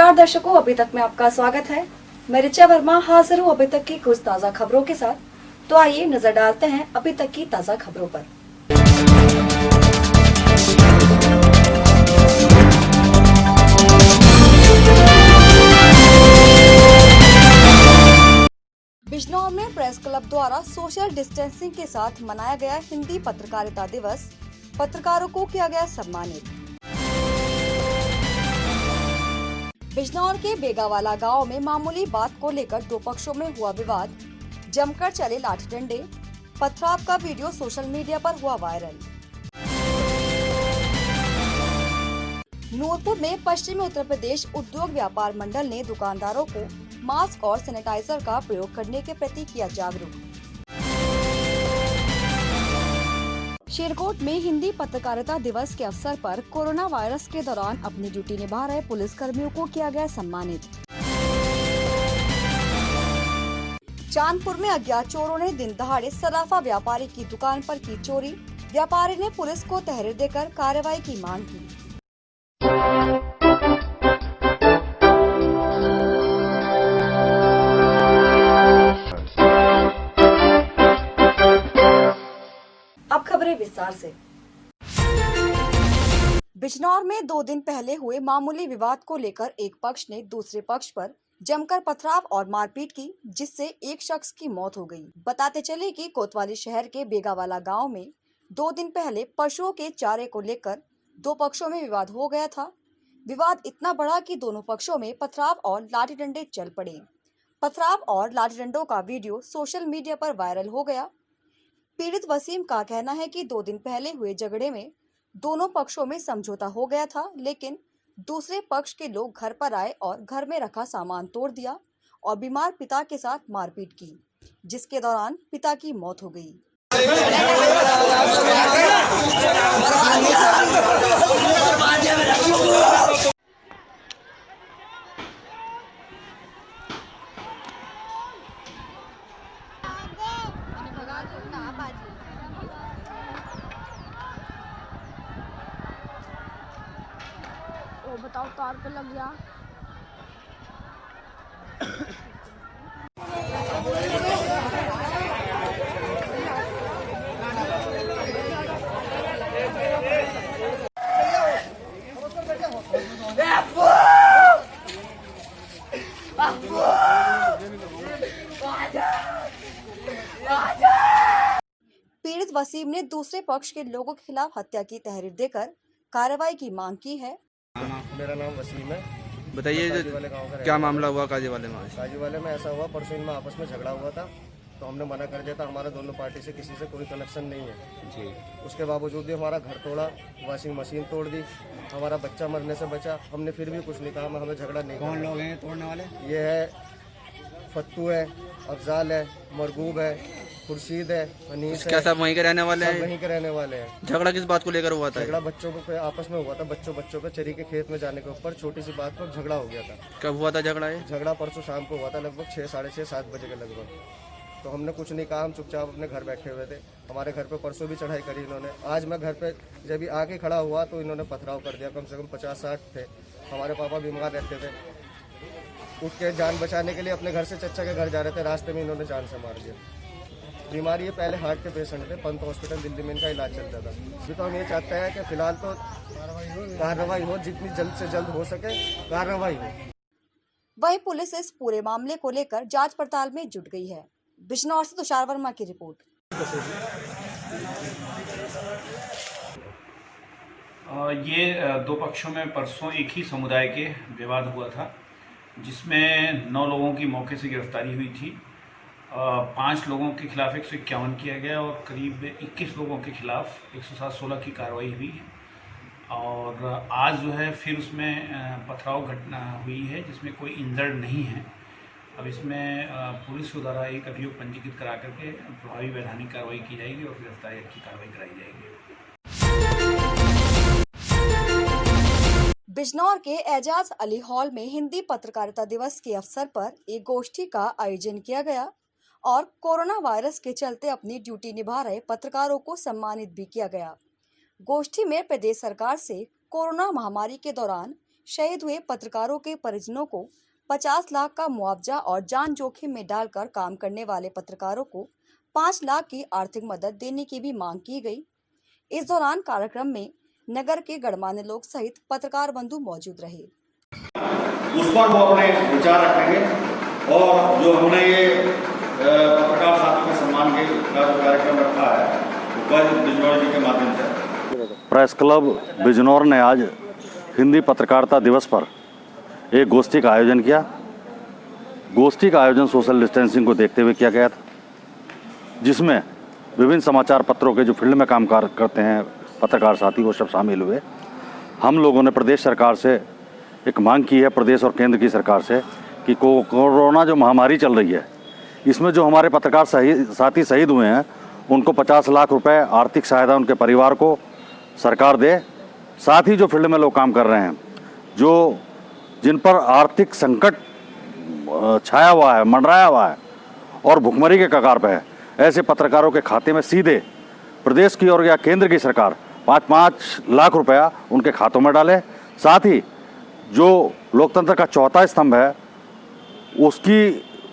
नमस्कार दर्शकों, अभी तक में आपका स्वागत है। मैं ऋचा वर्मा हाजिर हूँ अभी तक की कुछ ताज़ा खबरों के साथ। तो आइए नजर डालते हैं अभी तक की ताज़ा खबरों पर। बिजनौर में प्रेस क्लब द्वारा सोशल डिस्टेंसिंग के साथ मनाया गया हिंदी पत्रकारिता दिवस। पत्रकारों को किया गया सम्मानित। बिजनौर के बेगावाला गांव में मामूली बात को लेकर दो पक्षों में हुआ विवाद। जमकर चले लाठी डंडे, पथराव का वीडियो सोशल मीडिया पर हुआ वायरल। नूरपुर में पश्चिमी उत्तर प्रदेश उद्योग व्यापार मंडल ने दुकानदारों को मास्क और सैनिटाइजर का प्रयोग करने के प्रति किया जागरूक। शेरकोट में हिंदी पत्रकारिता दिवस के अवसर पर कोरोना वायरस के दौरान अपनी ड्यूटी निभा रहे पुलिस कर्मियों को किया गया सम्मानित। चांदपुर में अज्ञात चोरों ने दिन दहाड़े सराफा व्यापारी की दुकान पर की चोरी। व्यापारी ने पुलिस को तहरीर देकर कार्रवाई की मांग की। अब खबरें विस्तार से। बिजनौर में 2 दिन पहले हुए मामूली विवाद को लेकर एक पक्ष ने दूसरे पक्ष पर जमकर पथराव और मारपीट की, जिससे एक शख्स की मौत हो गई। बताते चले कि कोतवाली शहर के बेगावाला गांव में 2 दिन पहले पशुओं के चारे को लेकर दो पक्षों में विवाद हो गया था। विवाद इतना बढ़ा कि दोनों पक्षों में पथराव और लाठी डंडे चल पड़े। पथराव और लाठी डंडों का वीडियो सोशल मीडिया पर वायरल हो गया। पीड़ित वसीम का कहना है कि 2 दिन पहले हुए झगड़े में दोनों पक्षों में समझौता हो गया था, लेकिन दूसरे पक्ष के लोग घर पर आए और घर में रखा सामान तोड़ दिया और बीमार पिता के साथ मारपीट की, जिसके दौरान पिता की मौत हो गई। ओ बताओ, तार पे लग गया। पीड़ित वसीम ने दूसरे पक्ष के लोगों के खिलाफ हत्या की तहरीर देकर कार्रवाई की मांग की है। मेरा नाम वसीम है। बताइए क्या मामला हुआ काजी वाले में? काजी वाले में ऐसा हुआ, परसों इनमें आपस में झगड़ा हुआ था, तो हमने मना कर दिया था। हमारा दोनों पार्टी से किसी से कोई कनेक्शन नहीं है जी। उसके बावजूद भी हमारा घर तोड़ा, वॉशिंग मशीन तोड़ दी, हमारा बच्चा मरने से बचा। हमने फिर भी कुछ नहीं कहा, हमें झगड़ा नहीं। कौन लोग हैं तोड़ने वाले? ये है फत्तू है, अफजाल है, मरगूब है, खुर्शीद है, अनीस है। क्या सब वहीं के रहने वाले हैं? वहीं के रहने वाले हैं। झगड़ा किस बात को लेकर हुआ था? झगड़ा बच्चों को आपस में हुआ था। बच्चों पे चरी के खेत में जाने के ऊपर छोटी सी बात पर झगड़ा हो गया था। कब हुआ था झगड़ा? ये झगड़ा परसों शाम को हुआ था, लगभग 6, साढ़े 6, 7 बजे के लगभग। तो हमने कुछ नहीं कहा, हम चुपचाप अपने घर बैठे हुए थे। हमारे घर पे परसों भी चढ़ाई करी इन्होंने। आज मैं घर पे जब आके खड़ा हुआ तो इन्होंने पथराव कर दिया। कम से कम 50-60 थे। हमारे पापा बीमार रहते थे, उठ के जान बचाने के लिए अपने घर से चच्चा के घर जा रहे थे, रास्ते में इन्होंने जान से मार दिया। बीमारी है, पहले हार्ट के पेशेंट थे, पंत हॉस्पिटल दिल्ली में इनका इलाज चलता था। अभी तो हम ये चाहते हैं कि फिलहाल तो कार्रवाई हो, जितनी जल्द से जल्द हो सके कार्रवाई हो। वहीं पुलिस इस पूरे मामले को लेकर जांच पड़ताल में जुट गई है। बिजनौर से तुषार वर्मा की रिपोर्ट। ये दो पक्षों में परसों एक ही समुदाय के विवाद हुआ था, जिसमें 9 लोगों की मौके से गिरफ्तारी हुई थी। 5 लोगों के खिलाफ 151 किया गया और करीब 21 लोगों के खिलाफ 107-16 की कार्रवाई हुई है। और आज जो है फिर उसमें पथराव घटना हुई है, जिसमें कोई इंजर्ड नहीं है। अब इसमें पुलिस के द्वारा एक अभियोग पंजीकृत करा करके प्रभावी वैधानिक कार्रवाई की जाएगी और गिरफ्तारी की कार्रवाई कराई जाएगी। बिजनौर के एजाज अली हॉल में हिंदी पत्रकारिता दिवस के अवसर पर एक गोष्ठी का आयोजन किया गया और कोरोना वायरस के चलते अपनी ड्यूटी निभा रहे पत्रकारों को सम्मानित भी किया गया। गोष्ठी में प्रदेश सरकार से कोरोना महामारी के दौरान शहीद हुए पत्रकारों के परिजनों को 50 लाख का मुआवजा और जान जोखिम में डालकर काम करने वाले पत्रकारों को 5 लाख की आर्थिक मदद देने की भी मांग की गई। इस दौरान कार्यक्रम में नगर के गणमान्य लोग सहित पत्रकार बंधु मौजूद रहे। उस पर वो अपने विचार रखेंगे और जो हमने ये पत्रकार साथियों के सम्मान के कार्यक्रम रखा है वो बिजनौर जी के माध्यम से प्रेस क्लब बिजनौर ने आज हिंदी पत्रकारिता दिवस पर एक गोष्ठी का आयोजन किया। गोष्ठी का आयोजन सोशल डिस्टेंसिंग को देखते हुए किया गया था, जिसमें विभिन्न समाचार पत्रों के जो फील्ड में काम करते हैं पत्रकार साथी वो सब शामिल हुए। हम लोगों ने प्रदेश सरकार से एक मांग की है, प्रदेश और केंद्र की सरकार से, कि कोरोना जो महामारी चल रही है इसमें जो हमारे पत्रकार साथी शहीद हुए हैं उनको 50 लाख रुपए आर्थिक सहायता उनके परिवार को सरकार दे। साथ ही जो फील्ड में लोग काम कर रहे हैं, जो जिन पर आर्थिक संकट छाया हुआ है, मंडराया हुआ है और भुखमरी के कगार पे है, ऐसे पत्रकारों के खाते में सीधे प्रदेश की और या केंद्र की सरकार 5-5 लाख रुपया उनके खातों में डाले। साथ ही जो लोकतंत्र का चौथा स्तंभ है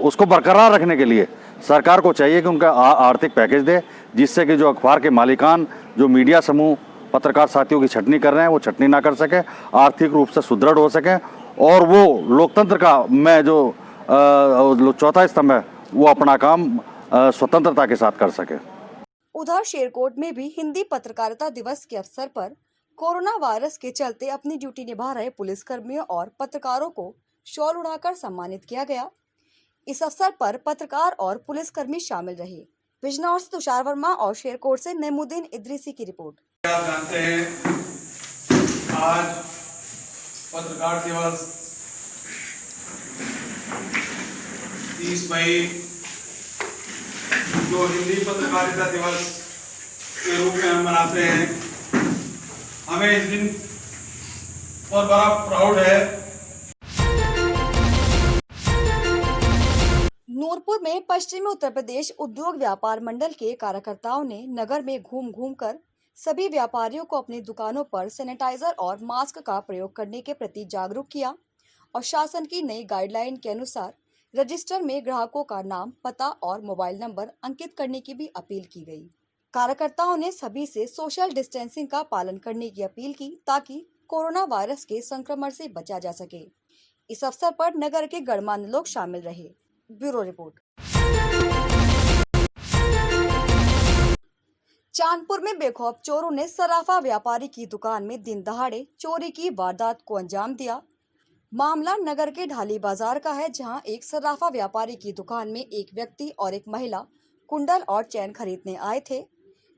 उसको बरकरार रखने के लिए सरकार को चाहिए कि उनका आर्थिक पैकेज दे, जिससे कि जो अखबार के मालिकान, जो मीडिया समूह पत्रकार साथियों की छटनी कर रहे हैं वो छटनी ना कर सके, आर्थिक रूप से सुदृढ़ हो सके और वो लोकतंत्र का में जो चौथा स्तंभ है वो अपना काम स्वतंत्रता के साथ कर सके। उधर शेरकोट में भी हिंदी पत्रकारिता दिवस के अवसर पर कोरोना वायरस के चलते अपनी ड्यूटी निभा रहे पुलिसकर्मियों और पत्रकारों को शॉल उड़ाकर सम्मानित किया गया। इस अवसर पर पत्रकार और पुलिसकर्मी शामिल रहे। बिजनौर से तुषार वर्मा और शेरकोट से नईमुद्दीन इद्रीसी की रिपोर्ट। आप जानते हैं आज पत्रकार दिवस 30 मई जो हिंदी पत्रकारिता दिवस के रूप में हम मनाते हैं, हमें इस दिन बहुत बड़ा प्राउड है। नूरपुर में पश्चिमी उत्तर प्रदेश उद्योग व्यापार मंडल के कार्यकर्ताओं ने नगर में घूम घूम कर सभी व्यापारियों को अपनी दुकानों पर सैनिटाइजर और मास्क का प्रयोग करने के प्रति जागरूक किया और शासन की नई गाइडलाइन के अनुसार रजिस्टर में ग्राहकों का नाम, पता और मोबाइल नंबर अंकित करने की भी अपील की गई। कार्यकर्ताओं ने सभी से सोशल डिस्टेंसिंग का पालन करने की अपील की ताकि कोरोना वायरस के संक्रमण से बचा जा सके। इस अवसर पर नगर के गणमान्य लोग शामिल रहे। Bureau report. चांदपुर में बेखौफ चोरों ने सराफा व्यापारी की दुकान में दिन दहाड़े चोरी की वारदात को अंजाम दिया। मामला नगर के ढाली बाजार का है, जहां एक सराफा व्यापारी की दुकान में एक व्यक्ति और एक महिला कुंडल और चैन खरीदने आए थे।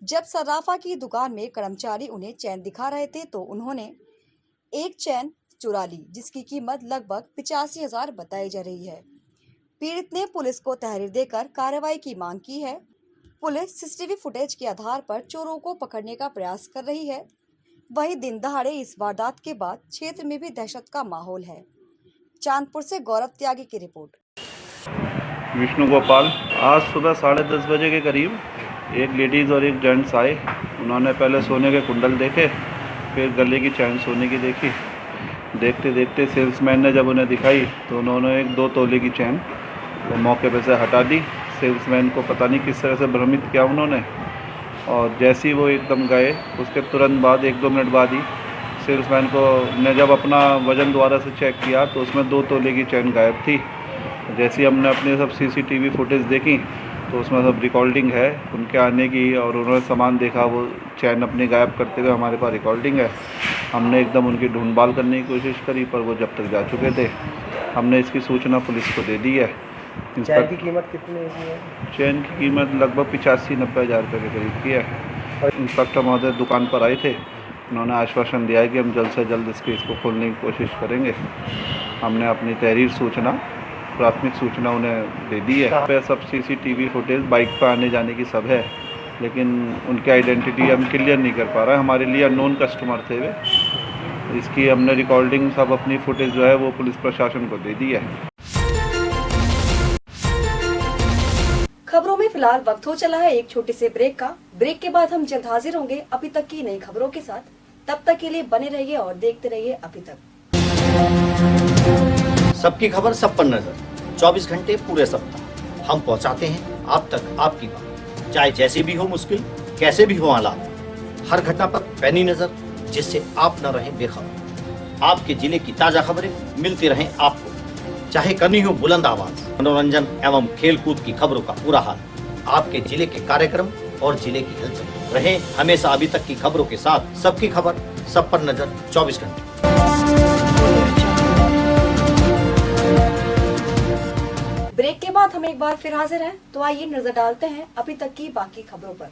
जब सराफा की दुकान में कर्मचारी उन्हें चैन दिखा रहे थे तो उन्होंने एक चैन चुरा ली, जिसकी कीमत लगभग 85,000 बताई जा रही है। पीड़ित ने पुलिस को तहरीर देकर कार्रवाई की मांग की है। पुलिस सीसीटीवी फुटेज के आधार पर चोरों को पकड़ने का प्रयास कर रही है। वहीं दिन दहाड़े इस वारदात के बाद क्षेत्र में भी दहशत का माहौल है। चांदपुर से गौरव त्यागी की रिपोर्ट। विष्णु गोपाल। आज सुबह 10:30 बजे के करीब एक लेडीज़ और एक जेंट्स आए। उन्होंने पहले सोने के कुंडल देखे, फिर गले की चैन सोने की देखी। देखते देखते सेल्समैन ने जब उन्हें दिखाई तो उन्होंने एक 2 तोले की चैन वो मौके पर से हटा दी। सेल्समैन को पता नहीं किस तरह से भ्रमित किया उन्होंने, और जैसे ही वो एकदम गए उसके तुरंत बाद 1-2 मिनट बाद ही सेल्समैन को ने जब अपना वज़न दोबारा से चेक किया तो उसमें 2 तोले की चैन गायब थी। जैसे ही हमने अपनी सब सीसीटीवी फुटेज देखी तो उसमें सब रिकॉर्डिंग है उनके आने की, और उन्होंने सामान देखा, वो चैन अपनी गायब करते हुए हमारे पास रिकॉर्डिंग है। हमने एकदम उनकी ढूंढभाल करने की कोशिश करी, पर वो जब तक जा चुके थे। हमने इसकी सूचना पुलिस को दे दी है। चैन की कीमत कितनी है? चैन की कीमत लगभग 85-90 हज़ार रुपये के करीब की है। इंस्पेक्टर महोदय दुकान पर आए थे, उन्होंने आश्वासन दिया है कि हम जल्द से जल्द इस केस को खोलने की कोशिश करेंगे। हमने अपनी तहरीर सूचना, प्राथमिक सूचना उन्हें दे दी है। पे सब सीसीटीवी फुटेज बाइक पर आने जाने की सब है, लेकिन उनकी आइडेंटिटी हम क्लियर नहीं कर पा रहे हैं। हमारे लिए अननोन कस्टमर थे वे। इसकी हमने रिकॉर्डिंग सब अपनी फुटेज जो है वो पुलिस प्रशासन को दे दी है। खबरों में फिलहाल वक्त हो चला है एक छोटे से ब्रेक का। ब्रेक के बाद हम जल्द हाजिर होंगे अभी तक की नई खबरों के साथ। तब तक के लिए बने रहिए और देखते रहिए अभी तक। सबकी खबर सब पर नजर, 24 घंटे पूरे सप्ताह हम पहुंचाते हैं आप तक आपकी बात, चाहे जैसे भी हो मुश्किल, कैसे भी हो हालात, हर घटना पर पैनी नजर, जिससे आप न रहें बेखबर। आपके जिले की ताजा खबरें मिलती रहें आपको, चाहे करनी हो बुलंद आवाज, मनोरंजन एवं खेल कूद की खबरों का पूरा हाल, आपके जिले के कार्यक्रम और जिले की हलचल रहे हमेशा अभी तक की खबरों के साथ। सबकी खबर सब पर नजर, 24 घंटे। ब्रेक के बाद हम एक बार फिर हाजिर हैं, तो आइए नजर डालते हैं अभी तक की बाकी खबरों पर।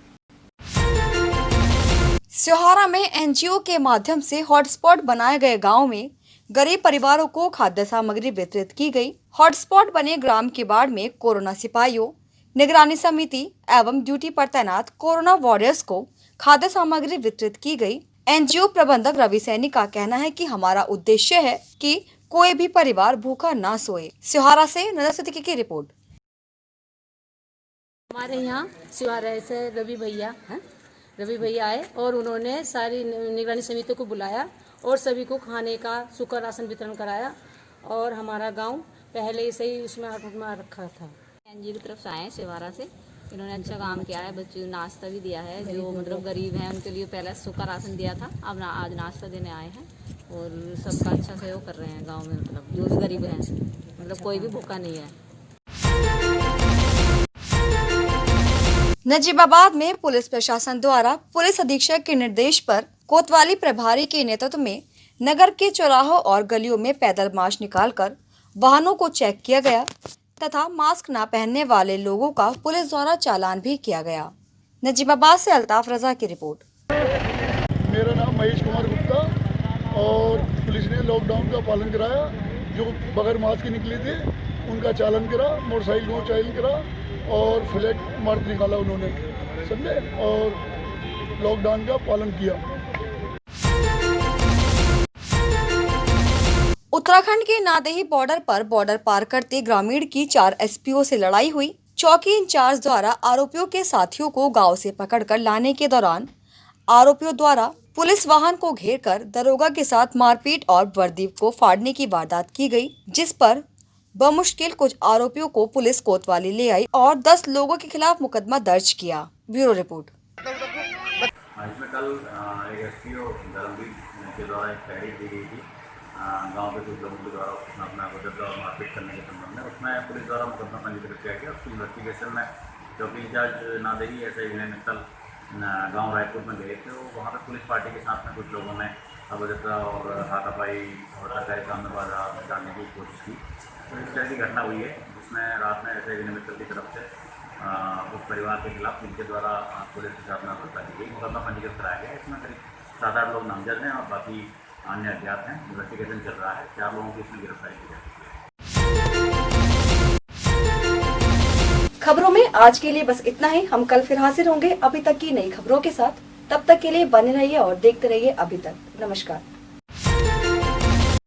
स्योहारा में एनजीओ के माध्यम से हॉटस्पॉट बनाए गए गांव में गरीब परिवारों को खाद्य सामग्री वितरित की गई। हॉटस्पॉट बने ग्राम किबाड़ में कोरोना सिपाहियों, निगरानी समिति एवं ड्यूटी पर तैनात कोरोना वॉरियर्स को खाद्य सामग्री वितरित की गई। एनजीओ प्रबंधक रवि सैनी का कहना है कि हमारा उद्देश्य है कि कोई भी परिवार भूखा ना सोए। स्योहारा से नजर सिद्दीकी की रिपोर्ट। हमारे यहाँ स्योहारा से रवि भैया आए और उन्होंने सारी निगरानी समिति को बुलाया और सभी को खाने का सूखा राशन वितरण कराया। और हमारा गांव पहले से ही उसमें में रखा था। एनजीओ की तरफ से आए हैं स्योहारा से, इन्होंने अच्छा काम किया है, बच्चों को नाश्ता भी दिया है, जो मतलब गरीब हैं उनके लिए पहले सूखा राशन दिया था, अब आज नाश्ता देने आए हैं और सबका अच्छा सहयोग कर रहे हैं गांव में। मतलब जो भी गरीब हैं, मतलब कोई भी भूखा नहीं है। नजीबाबाद में पुलिस प्रशासन द्वारा पुलिस अधीक्षक के निर्देश पर कोतवाली प्रभारी के नेतृत्व में नगर के चौराहों और गलियों में पैदल मार्च निकालकर वाहनों को चेक किया गया तथा मास्क न पहनने वाले लोगों का पुलिस द्वारा चालान भी किया गया। नजीबाबाद से अल्ताफ रजा की रिपोर्ट। मेरा नाम महेश कुमार गुप्ता और पुलिस ने लॉकडाउन का पालन कराया। जो बगैर मास्क के निकले थे उनका चालान करा, मोटरसाइकिल को चालान करा और फ्लैग मार्च निकाला उन्होंने, समझे, और लॉकडाउन का पालन किया। उत्तराखंड के नादेही बॉर्डर पर बॉर्डर पार करते ग्रामीण की 4 एसपीओ से लड़ाई हुई। चौकी इंचार्ज द्वारा आरोपियों के साथियों को गांव से पकड़कर लाने के दौरान आरोपियों द्वारा पुलिस वाहन को घेरकर दरोगा के साथ मारपीट और वर्दी को फाड़ने की वारदात की गई, जिस पर बमुश्किल कुछ आरोपियों को पुलिस कोतवाली ले आई और 10 लोगों के खिलाफ मुकदमा दर्ज किया। Bureau report. इसमें कल एक एसपीओ धर्मवीर के द्वारा एक फैरी दी गई थी गांव के कुछ लोगों के द्वारा अपना गुजर और मारपीट करने के संबंध में। उसमें पुलिस द्वारा मुकदमा पंजीकृत किया गया। उसकी इन्वेस्टिगेशन में चौकी इंचार्ज नादेही ऐसे ही कल गांव रायपुर में गए थे। वहाँ पर पुलिस पार्टी के साथ में कुछ लोगों ने अभद्रता और हाथापाई और सरकारी काम में बाधा डालने की कोशिश की। तो इस तरह की घटना हुई है, जिसमें रात में ऐसे विनय मित्तल की तरफ से उस परिवार के खिलाफ जिनके द्वारा पुलिस के साथ में अभद्रता की गई, मुकदमा पंजीकृत कराया गया। इसमें करीब 7-8 लोग नामजद हैं और बाकी अन्य अज्ञात हैं। इन्वेस्टिगेशन चल रहा है। 4 लोगों की इसमें गिरफ्तारी की जाएगी। खबरों में आज के लिए बस इतना ही। हम कल फिर हाजिर होंगे अभी तक की नई खबरों के साथ। तब तक के लिए बने रहिए और देखते रहिए अभी तक। नमस्कार।